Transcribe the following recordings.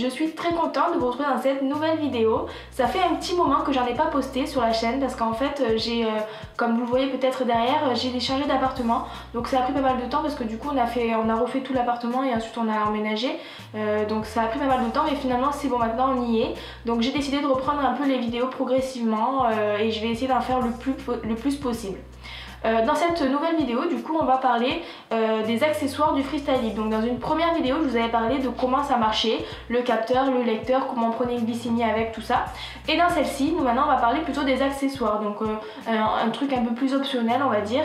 je suis très contente de vous retrouver dans cette nouvelle vidéo. Ça fait un petit moment que j'en ai pas posté sur la chaîne parce qu'en fait comme vous le voyez peut-être derrière, j'ai changé d'appartement. Donc ça a pris pas mal de temps parce que du coup on a refait tout l'appartement et ensuite on a emménagé. Donc ça a pris pas mal de temps mais finalement c'est bon, maintenant on y est. Donc j'ai décidé de reprendre un peu les vidéos progressivement et je vais essayer d'en faire le plus possible. Dans cette nouvelle vidéo, du coup, on va parler des accessoires du freestyle libre. Donc dans une première vidéo, je vous avais parlé de comment ça marchait, le capteur, le lecteur, comment on prenait une glycémie avec, tout ça. Et dans celle-ci, nous maintenant, on va parler plutôt des accessoires. Donc un truc un peu plus optionnel, on va dire,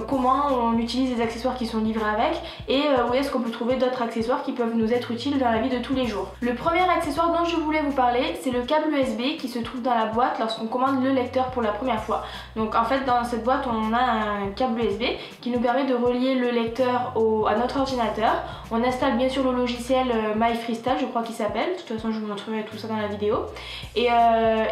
comment on utilise les accessoires qui sont livrés avec et où est-ce qu'on peut trouver d'autres accessoires qui peuvent nous être utiles dans la vie de tous les jours. Le premier accessoire dont je voulais vous parler, c'est le câble USB qui se trouve dans la boîte lorsqu'on commande le lecteur pour la première fois. Donc en fait, dans cette boîte, on a un câble USB qui nous permet de relier le lecteur à notre ordinateur. On installe bien sûr le logiciel MyFreestyle, je crois qu'il s'appelle. De toute façon, je vous montrerai tout ça dans la vidéo. Et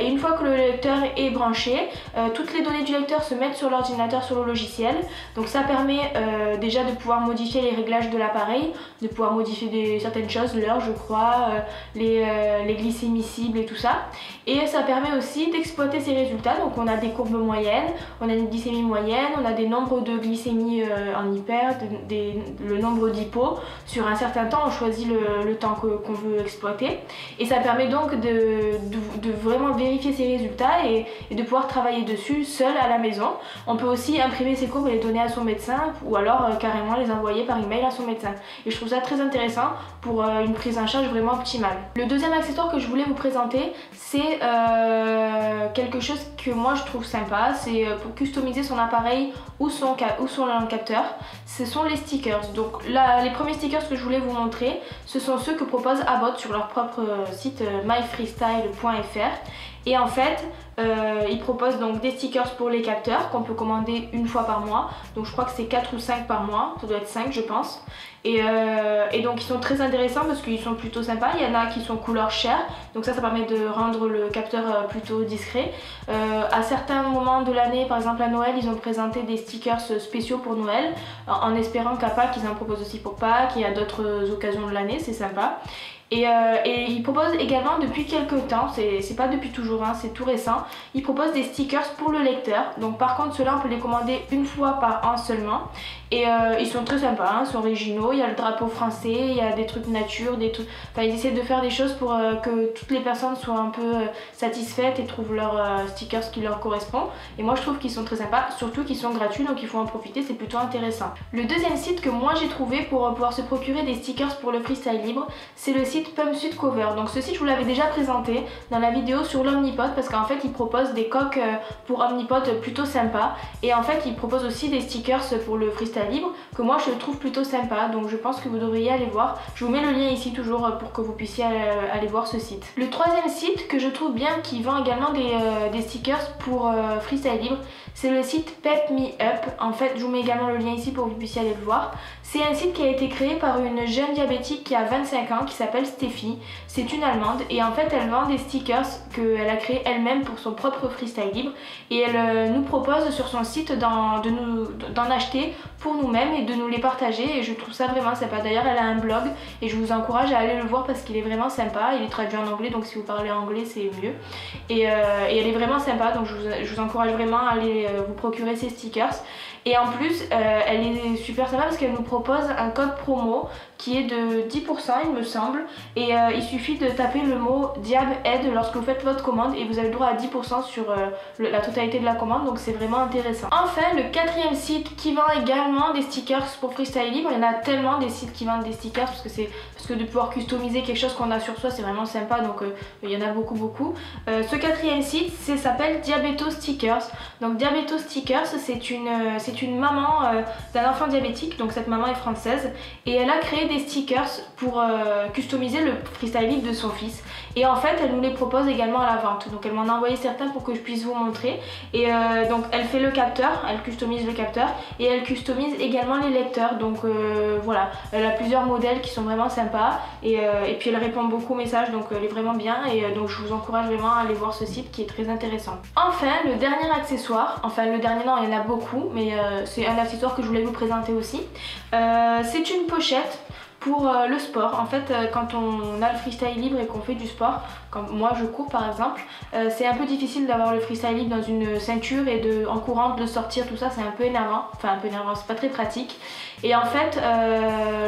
une fois que le lecteur est branché, toutes les données du lecteur se mettent sur l'ordinateur, sur le logiciel. Donc ça permet déjà de pouvoir modifier les réglages de l'appareil, de pouvoir modifier certaines choses, l'heure je crois, les glycémies cibles et tout ça. Et ça permet aussi d'exploiter ces résultats. Donc on a des courbes moyennes, on a une glycémie moyenne, on a des nombres de glycémie en hyper, le nombre d'hypo. Sur un certain temps, on choisit le temps qu'on veut exploiter. Et ça permet donc de vraiment vérifier ces résultats et de pouvoir travailler dessus seul à la maison. On peut aussi imprimer ces courbes et les donner à son médecin ou alors carrément les envoyer par email à son médecin. Et je trouve ça très intéressant pour une prise en charge vraiment optimale. Le deuxième accessoire que je voulais vous présenter, c'est quelque chose que moi je trouve sympa. C'est pour customiser son appareil ou son capteur. Ce sont les stickers. Donc là, les premiers stickers que je voulais vous montrer, ce sont ceux que propose Abbott sur leur propre site myfreestyle.fr. Et en fait, ils proposent donc des stickers pour les capteurs qu'on peut commander une fois par mois. Donc je crois que c'est 4 ou 5 par mois, ça doit être 5 je pense. Et donc ils sont très intéressants parce qu'ils sont plutôt sympas. Il y en a qui sont couleur chair, donc ça permet de rendre le capteur plutôt discret. À certains moments de l'année, par exemple à Noël, ils ont présenté des stickers spéciaux pour Noël, en espérant qu'à Pâques ils en proposent aussi pour Pâques et à d'autres occasions de l'année, c'est sympa. Et ils proposent également depuis quelques temps, c'est pas depuis toujours, hein, c'est tout récent, ils proposent des stickers pour le lecteur. Donc par contre ceux-là on peut les commander une fois par an seulement. Et ils sont très sympas, hein, ils sont originaux, il y a le drapeau français, il y a des trucs nature, des trucs... Enfin ils essaient de faire des choses pour que toutes les personnes soient un peu satisfaites et trouvent leurs stickers qui leur correspond. Et moi je trouve qu'ils sont très sympas, surtout qu'ils sont gratuits donc il faut en profiter, c'est plutôt intéressant. Le deuxième site que moi j'ai trouvé pour pouvoir se procurer des stickers pour le freestyle libre, c'est le site Pumpsuit Cover. Donc ce site je vous l'avais déjà présenté dans la vidéo sur l'Omnipod parce qu'en fait il propose des coques pour Omnipod plutôt sympas. Et en fait il propose aussi des stickers pour le freestyle libre que moi je trouve plutôt sympa, donc je pense que vous devriez aller voir. Je vous mets le lien ici toujours pour que vous puissiez aller voir ce site. Le troisième site que je trouve bien qui vend également des stickers pour freestyle libre, c'est le site Pep Me Up. En fait je vous mets également le lien ici pour que vous puissiez aller le voir. C'est un site qui a été créé par une jeune diabétique qui a 25 ans qui s'appelle Steffi. C'est une Allemande et en fait elle vend des stickers qu'elle a créés elle-même pour son propre freestyle libre et elle nous propose sur son site d'en acheter pour nous-mêmes et de nous les partager et je trouve ça vraiment sympa. D'ailleurs elle a un blog et je vous encourage à aller le voir parce qu'il est vraiment sympa. Il est traduit en anglais donc si vous parlez anglais c'est mieux. Et elle est vraiment sympa donc je vous encourage vraiment à aller vous procurer ces stickers. Et en plus elle est super sympa parce qu'elle nous propose un code promo qui est de 10% il me semble et il suffit de taper le mot DiabAide lorsque vous faites votre commande et vous avez le droit à 10% sur la totalité de la commande, donc c'est vraiment intéressant. Enfin le quatrième site qui vend également des stickers pour freestyle libre, il y en a tellement des sites qui vendent des stickers parce que de pouvoir customiser quelque chose qu'on a sur soi c'est vraiment sympa, donc il y en a beaucoup. Ce quatrième site s'appelle Diabeto Stickers. Donc Diabeto Stickers c'est une maman d'un enfant diabétique, donc cette maman est française et elle a créé des stickers pour customiser le freestyle libre de son fils. Et en fait elle nous les propose également à la vente, donc elle m'en a envoyé certains pour que je puisse vous montrer. Et donc elle fait le capteur, elle customise le capteur et elle customise également les lecteurs. Donc voilà, elle a plusieurs modèles qui sont vraiment sympas et puis elle répond beaucoup aux messages, donc elle est vraiment bien. Et donc je vous encourage vraiment à aller voir ce site qui est très intéressant. Enfin le dernier accessoire, enfin le dernier non il y en a beaucoup mais c'est un accessoire que je voulais vous présenter aussi. C'est une pochette pour le sport. En fait quand on a le freestyle libre et qu'on fait du sport, comme moi je cours par exemple, c'est un peu difficile d'avoir le freestyle libre dans une ceinture et en courant de le sortir, tout ça c'est un peu énervant, enfin un peu énervant, c'est pas très pratique. Et en fait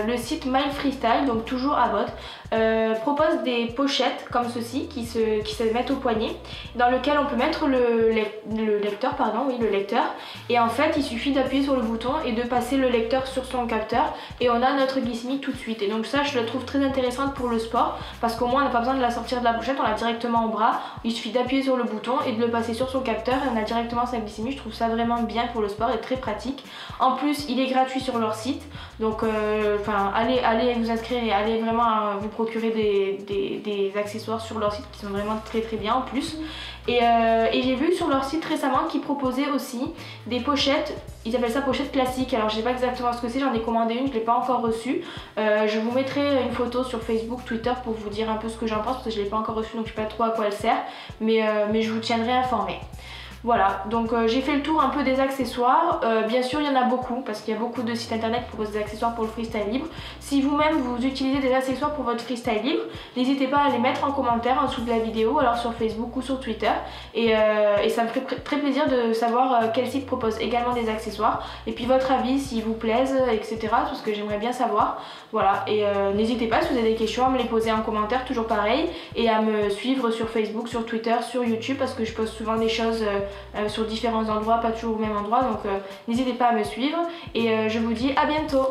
le site My Freestyle, donc toujours à Bottes, propose des pochettes comme ceci qui se mettent au poignet, dans lequel on peut mettre le lecteur, et en fait il suffit d'appuyer sur le bouton et de passer le lecteur sur son capteur et on a notre glycémie tout de suite. Et donc ça je le trouve très intéressante pour le sport parce qu'au moins on n'a pas besoin de la sortir de la pochette, on l'a directement au bras, il suffit d'appuyer sur le bouton et de le passer sur son capteur et on a directement sa glycémie. Je trouve ça vraiment bien pour le sport et très pratique. En plus il est gratuit sur leur site, donc allez vous inscrire et allez vraiment vous procurer des accessoires sur leur site qui sont vraiment très bien en plus. Et j'ai vu sur leur site récemment qu'ils proposaient aussi des pochettes, ils appellent ça pochette classique. Alors je sais pas exactement ce que c'est, j'en ai commandé une, je l'ai pas encore reçue. Je vous mettrai une photo sur Facebook, Twitter pour vous dire un peu ce que j'en pense parce que je l'ai pas encore reçue donc je sais pas trop à quoi elle sert, mais je vous tiendrai informé. Voilà, donc j'ai fait le tour un peu des accessoires. Bien sûr il y en a beaucoup parce qu'il y a beaucoup de sites internet qui proposent des accessoires pour le freestyle libre. Si vous-même vous utilisez des accessoires pour votre freestyle libre, n'hésitez pas à les mettre en commentaire en dessous de la vidéo, alors sur Facebook ou sur Twitter, et ça me ferait très plaisir de savoir quel site propose également des accessoires et puis votre avis, s'ils vous plaisent, etc. Tout ce que j'aimerais bien savoir. Voilà, et n'hésitez pas si vous avez des questions à me les poser en commentaire, toujours pareil, et à me suivre sur Facebook, sur Twitter, sur YouTube parce que je poste souvent des choses sur différents endroits, pas toujours au même endroit, donc n'hésitez pas à me suivre et je vous dis à bientôt.